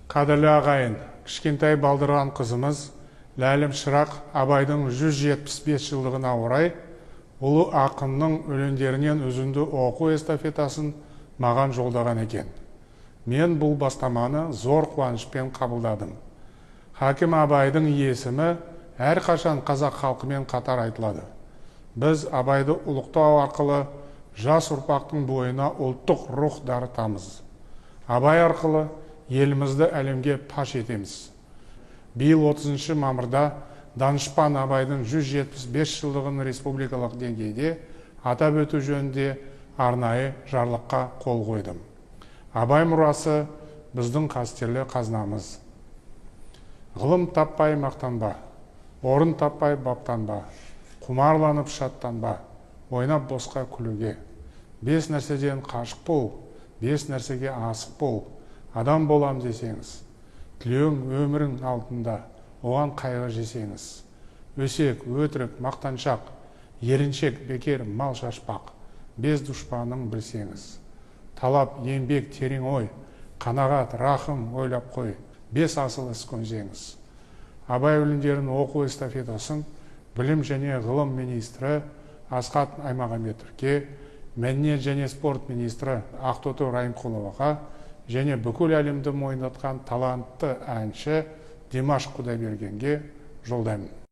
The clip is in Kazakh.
Қадірлі ағайын, кішкентай балдырған қызымыз Ләлім Шырақ Абайдың 175 жылдығына орай ұлы ақынның өлеңдерінен үзінді оқу эстафетасын маған жолдаған екен. Мен бұл бастаманы зор қуанышпен қабылдадым. Хакім Абайдың есімі әрқашан қазақ халқымен қатар айтылады. Біз Абайды ұлықтау арқылы жас ұрпақтың бойына ұлттық рух дарытамыз. Абай арқылы елімізді әлемге паш етеміз. Биыл 30 мамырда Данышпан Абайдың 175 жылдығын республикалық деңгейде атап өту жөнінде арнайы жарлыққа қол қойдым. Абай мұрасы біздің қастерлі қазынамыз. Ғылым таппай мақтанба, орын таппай баптанба, құмарланып шаттанба, ойнап босқа күлуге. 5 нәрседен қашық бол, 5 нәрсеге асық бол. Адам болам десеңіз, тілеуің өмірің алдында, оған қайғы жесеңіз. Өсек, өтірік, мақтаншақ, еріншек, бекер, мал шашпақ, 5 дұшпаның білсеңіз. Талап, еңбек, терең ой, қанағат, рахым ойлап қой, 5 асыл іс көнсеңіз. Абай өлеңдерін оқу эстафетасын білім және ғылым министрі Асхат Аймағамбетовке, мәдениет және спорт министрі Ақтоты Райымқұловаға және бүкіл әлемді мойындатқан талантты әнші Димаш Құдайбергенге жолдаймын.